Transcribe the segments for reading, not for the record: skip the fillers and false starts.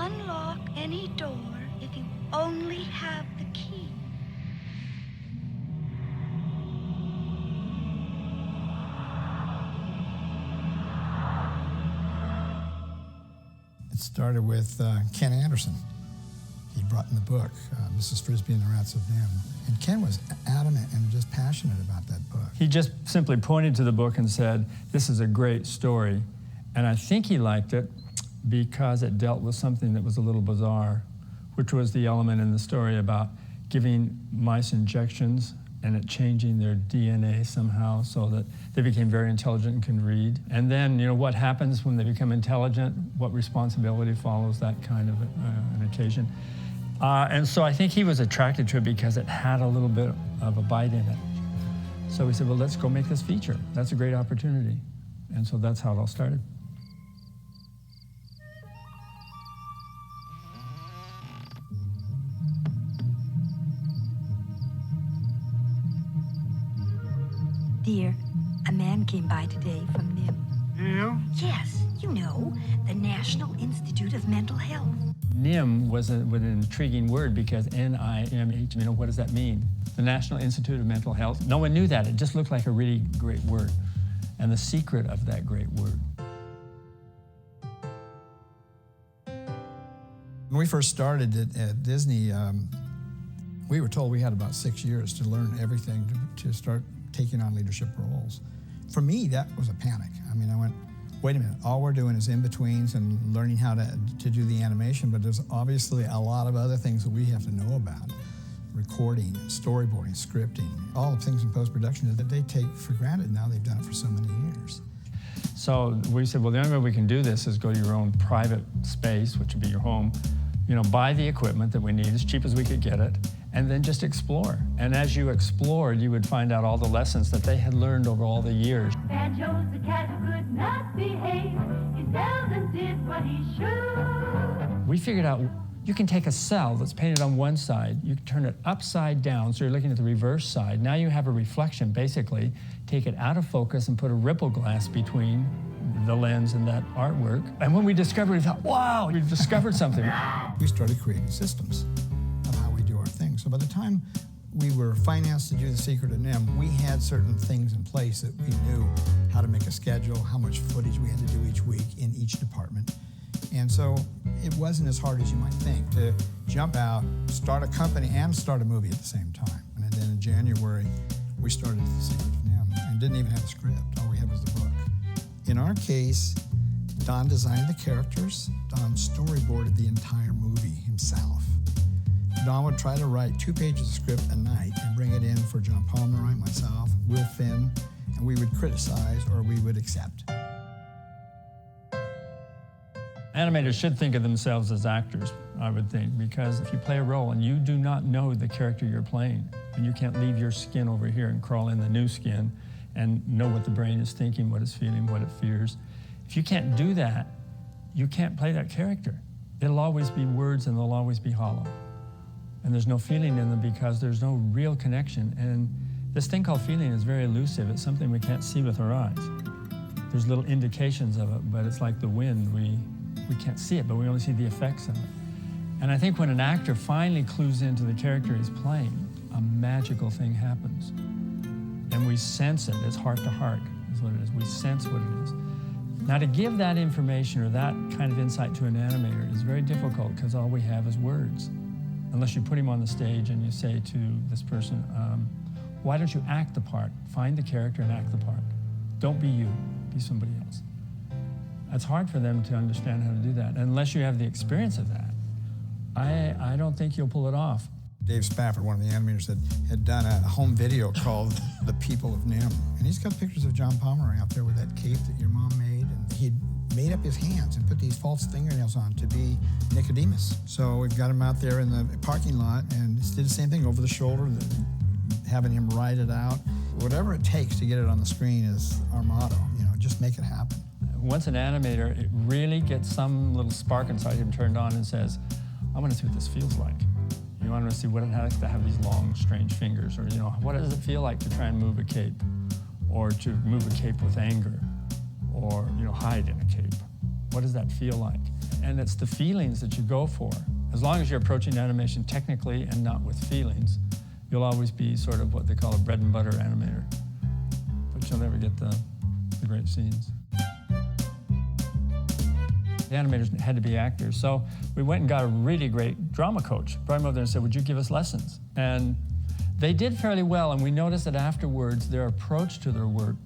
unlock any door if you only have the key. It started with Ken Anderson. He brought in the book, Mrs. Frisbee and the Rats of NIMH. And Ken was adamant and just passionate about that book. He just simply pointed to the book and said, this is a great story. And I think he liked it because it dealt with something that was a little bizarre, which was the element in the story about giving mice injections and it changing their DNA somehow so that they became very intelligent and can read. And then, what happens when they become intelligent, what responsibility follows that kind of an occasion. And so I think he was attracted to it because it had a little bit of a bite in it. So we said, well, let's go make this feature. That's a great opportunity. And so that's how it all started. Dear, a man came by today from NIMH. Yeah? Yes, the National Institute of Mental Health. NIMH was an intriguing word because NIMH, what does that mean? The National Institute of Mental Health. No one knew that. It just looked like a really great word. And the secret of that great word. When we first started at Disney, we were told we had about 6 years to learn everything to start taking on leadership roles. For me, that was a panic. I went, wait a minute, all we're doing is in-betweens and learning how to do the animation, but there's obviously a lot of other things that we have to know about. Recording, storyboarding, scripting, all the things in post-production that they take for granted now. They've done it for so many years. So we said, well, the only way we can do this is go to your own private space, which would be your home, buy the equipment that we need as cheap as we could get it, and then just explore. And as you explored, you would find out all the lessons that they had learned over all the years. Banjo's the cat who could not behave. He seldom did what he should. We figured out you can take a cell that's painted on one side, you can turn it upside down, so you're looking at the reverse side. Now you have a reflection, basically. Take it out of focus and put a ripple glass between the lens and that artwork. And when we discovered it, we thought, wow, we've discovered something. We started creating systems of how we do our things. So by the time we were financed to do The Secret of NIMH, we had certain things in place that we knew how to make a schedule, how much footage we had to do each week in each department. And so it wasn't as hard as you might think to jump out, start a company, and start a movie at the same time. And then in January, we started The Secret of NIMH and didn't even have a script. All we had was the book. In our case, Don designed the characters. Don storyboarded the entire movie himself. Don would try to write 2 pages of script a night and bring it in for John Pomeroy, myself, Will Finn, and we would criticize or we would accept. Animators should think of themselves as actors, I would think, because if you play a role and you do not know the character you're playing, and you can't leave your skin over here and crawl in the new skin and know what the brain is thinking, what it's feeling, what it fears, if you can't do that, you can't play that character. It'll always be words and they'll always be hollow. And there's no feeling in them because there's no real connection. And this thing called feeling is very elusive. It's something we can't see with our eyes. There's little indications of it, but it's like the wind. We can't see it, but we only see the effects of it. And I think when an actor finally clues into the character he's playing, a magical thing happens. And we sense it. It's heart to heart is what it is. We sense what it is. Now, to give that information or that kind of insight to an animator is very difficult because all we have is words. Unless you put him on the stage and you say to this person, why don't you act the part? Find the character and act the part. Don't be you, be somebody else. It's hard for them to understand how to do that. Unless you have the experience of that, I don't think you'll pull it off. Dave Spafford, one of the animators that had done a home video called The People of NIMH. And he's got pictures of John Pomeroy out there with that cape that your mom made. And he'd made up his hands and put these false fingernails on to be Nicodemus. So we've got him out there in the parking lot and did the same thing over the shoulder, having him write it out. Whatever it takes to get it on the screen is our motto, just make it happen. Once an animator, it really gets some little spark inside him turned on and says, I want to see what this feels like. You want to see what it has to have these long, strange fingers, or what does it feel like to try and move a cape, or to move a cape with anger, or hide in a cape. What does that feel like? And it's the feelings that you go for. As long as you're approaching animation technically and not with feelings, you'll always be sort of what they call a bread and butter animator. But you'll never get the great scenes. The animators had to be actors, so we went and got a really great drama coach. Brought him over there and said, would you give us lessons? And they did fairly well, and we noticed that afterwards their approach to their work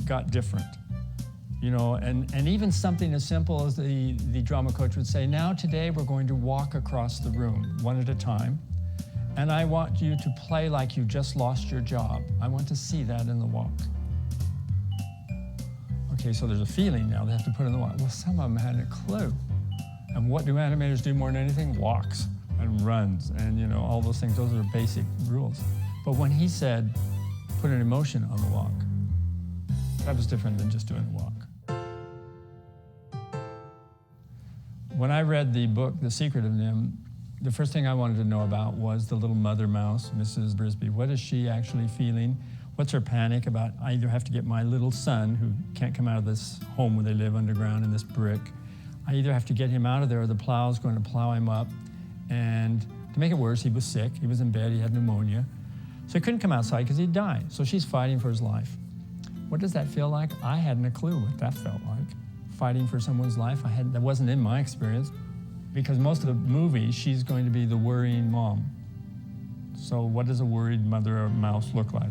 got different. You know, and even something as simple as the drama coach would say, now today we're going to walk across the room one at a time, and I want you to play like you just lost your job. I want to see that in the walk. Okay, so there's a feeling now they have to put in the walk. Well, some of them hadn't a clue. And what do animators do more than anything? Walks and runs and, you know, all those things. Those are basic rules. But when he said, put an emotion on the walk, that was different than just doing the walk. When I read the book, The Secret of NIMH, the first thing I wanted to know about was the little mother mouse, Mrs. Brisby. What is she actually feeling? What's her panic about? I either have to get my little son, who can't come out of this home where they live underground in this brick. I either have to get him out of there or the plow's going to plow him up. And to make it worse, he was sick. He was in bed. He had pneumonia. So he couldn't come outside because he'd die. So she's fighting for his life. What does that feel like? I hadn't a clue what that felt like. Fighting for someone's life, that wasn't in my experience. Because most of the movie, she's going to be the worrying mom. So what does a worried mother or mouse look like?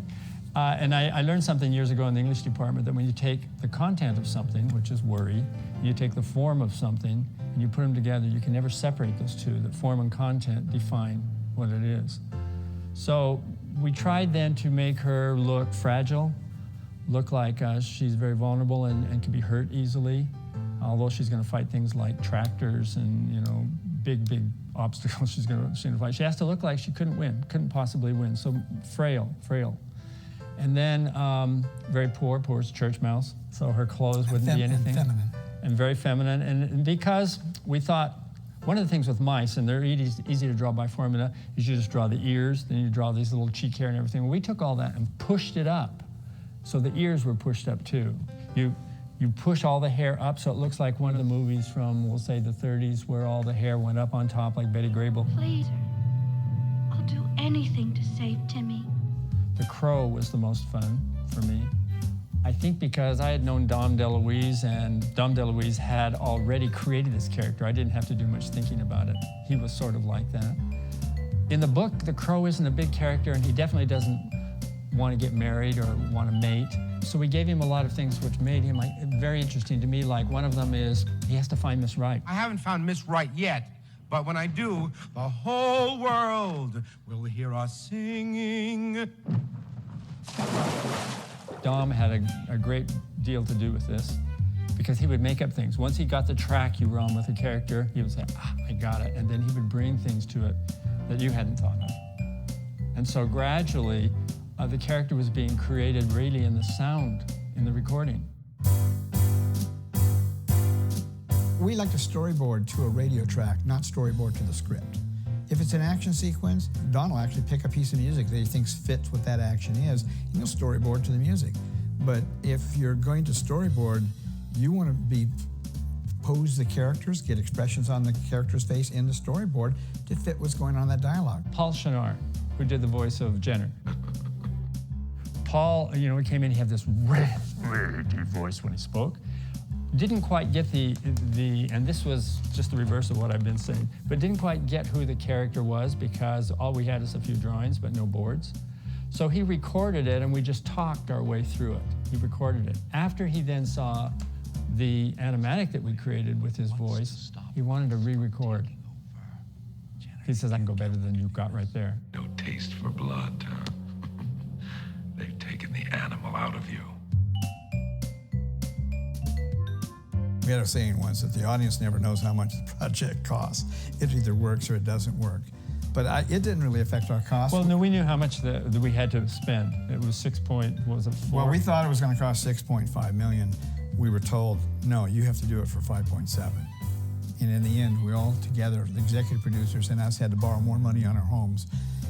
And I learned something years ago in the English department, that when you take the content of something, which is worry, and you take the form of something, and you put them together, you can never separate those two. That form and content define what it is. So we tried then to make her look fragile, look like she's very vulnerable and can be hurt easily, although she's going to fight things like tractors and, you know, big obstacles she's going to fight. She has to look like she couldn't possibly win. So frail. And then very poor as a church mouse, so her clothes wouldn't be anything. And very feminine. And because we thought, one of the things with mice, and they're easy to draw by formula, is you just draw the ears, then you draw these little cheek hair and everything. Well, we took all that and pushed it up. So the ears were pushed up too. You push all the hair up so it looks like one of the movies from, we'll say, the 30s, where all the hair went up on top like Betty Grable. Please, I'll do anything to save Timmy. The Crow was the most fun for me. I think because I had known Dom DeLuise, and Dom DeLuise had already created this character. I didn't have to do much thinking about it. He was sort of like that. In the book, the Crow isn't a big character, and he definitely doesn't want to get married or want to mate. So we gave him a lot of things which made him very interesting to me. Like one of them is he has to find Miss Right. I haven't found Miss Right yet, but when I do, the whole world will hear us singing. Dom had a great deal to do with this because he would make up things. Once he got the track you were on with a character, he would say, I got it. And then he would bring things to it that you hadn't thought of. And so gradually, the character was being created really in the sound, in the recording. We like to storyboard to a radio track, not storyboard to the script. If it's an action sequence, Don will actually pick a piece of music that he thinks fits what that action is, and he'll storyboard to the music. But if you're going to storyboard, you want to pose the characters, get expressions on the character's face in the storyboard to fit what's going on in that dialogue. Paul Chenard, who did the voice of Jenner. Paul, he came in, he had this really, really deep voice when he spoke. Didn't quite get and this was just the reverse of what I've been saying, but didn't quite get who the character was because all we had is a few drawings, but no boards. So he recorded it and we just talked our way through it. He recorded it. After he then saw the animatic that we created with his voice, he wanted to re-record. He says, I can go better than you've got right there. No taste for blood, huh? They've taken the animal out of you. We had a saying once that the audience never knows how much the project costs. It either works or it doesn't work. But it didn't really affect our costs. Well, no, we knew how much that we had to spend. It was 4? Well, we thought it was going to cost $6.5 million. We were told, no, you have to do it for 5.7. And in the end, we all together, the executive producers and us, had to borrow more money on our homes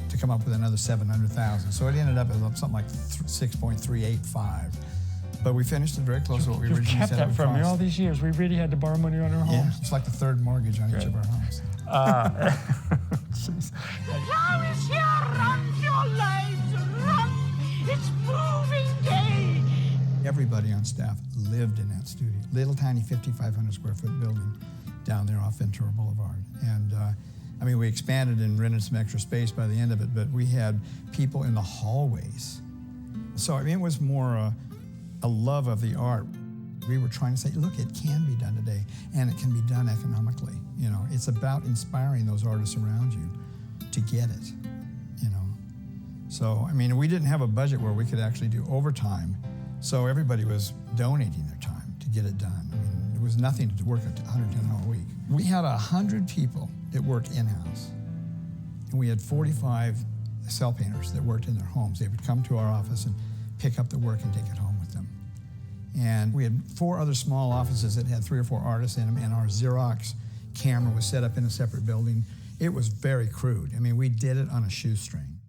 to come up with another $700,000. So it ended up at something like 6.385. But we finished it very close to what we You've originally kept said it that would from me cost. all these years. We really had to borrow money on our Yeah, homes. it's like the third mortgage on each of our homes. Jeez. Now is here, run your lives, run! It's moving day! Everybody on staff lived in that studio. Little tiny 5,500 square foot building down there off Ventura Boulevard. And I mean, we expanded and rented some extra space by the end of it, but we had people in the hallways. So I mean, it was more a love of the art. We were trying to say, look, it can be done today, and it can be done economically. You know, it's about inspiring those artists around you to get it, you know. So, I mean, we didn't have a budget where we could actually do overtime, so everybody was donating their time to get it done. I mean, it was nothing to work a 110-hour week. We had 100 people that worked in-house, and we had 45 cell painters that worked in their homes. They would come to our office and pick up the work and take it home with them. And we had 4 other small offices that had 3 or 4 artists in them, and our Xerox camera was set up in a separate building. It was very crude. I mean, we did it on a shoestring.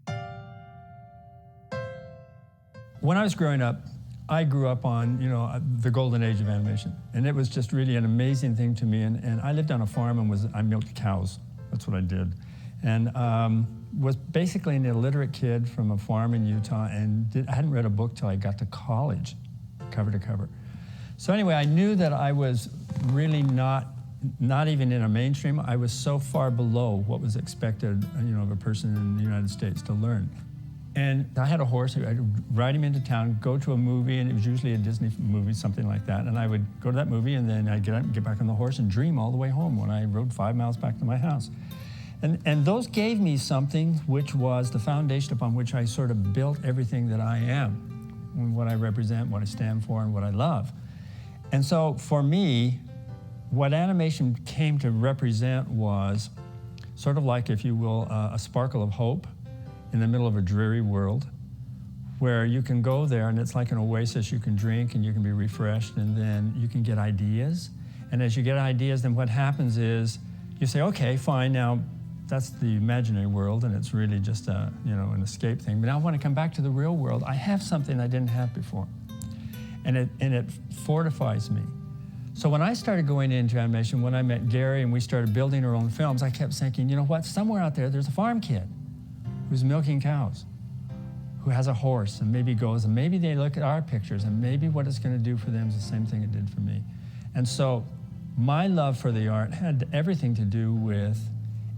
When I was growing up, I grew up on, you know, the golden age of animation. And it was just really an amazing thing to me. And I lived on a farm and I milked cows. That's what I did. And was basically an illiterate kid from a farm in Utah, and I hadn't read a book till I got to college, cover to cover. So anyway, I knew that I was really not even in a mainstream. I was so far below what was expected, you know, of a person in the United States to learn. And I had a horse. I'd ride him into town, go to a movie, and it was usually a Disney movie, something like that. And I would go to that movie, and then I'd get up and get back on the horse and dream all the way home when I rode 5 miles back to my house. And those gave me something which was the foundation upon which I sort of built everything that I am, and what I represent, what I stand for, and what I love. And so for me, what animation came to represent was sort of like, if you will, a sparkle of hope in the middle of a dreary world, where you can go there and it's like an oasis. You can drink and you can be refreshed, and then you can get ideas. And as you get ideas, then what happens is you say, okay, fine, now that's the imaginary world, and it's really just a, you know, an escape thing. But now I want to come back to the real world. I have something I didn't have before, and it fortifies me. So when I started going into animation, when I met Gary and we started building our own films, I kept thinking, you know what, somewhere out there, there's a farm kid who's milking cows, who has a horse, and maybe goes, and maybe they look at our pictures, and maybe what it's going to do for them is the same thing it did for me. And so my love for the art had everything to do with,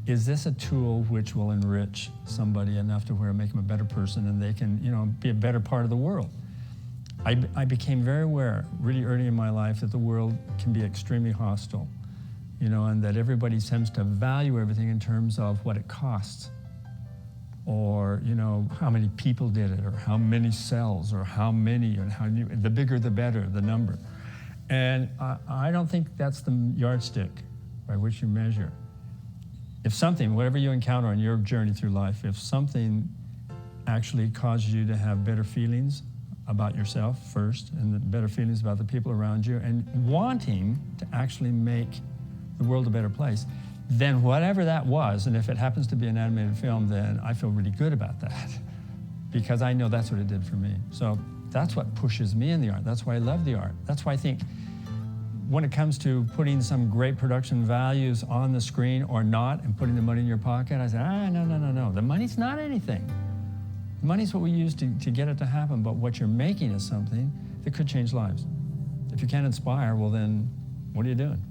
is this a tool which will enrich somebody enough to where make them a better person, and they can, you know, be a better part of the world? I became very aware really early in my life that the world can be extremely hostile, you know, and that everybody tends to value everything in terms of what it costs, or, you know, how many people did it, or how many cells, or how many, and how new, the bigger the better, the number. And I don't think that's the yardstick by which you measure. If something, whatever you encounter on your journey through life, if something actually causes you to have better feelings about yourself first, and the better feelings about the people around you, and wanting to actually make the world a better place, then whatever that was, and if it happens to be an animated film, then I feel really good about that, because I know that's what it did for me. So that's what pushes me in the art. That's why I love the art. That's why I think when it comes to putting some great production values on the screen or not, and putting the money in your pocket, I say, no. The money's not anything. The money's what we use to get it to happen, but what you're making is something that could change lives. If you can't inspire, well then, what are you doing?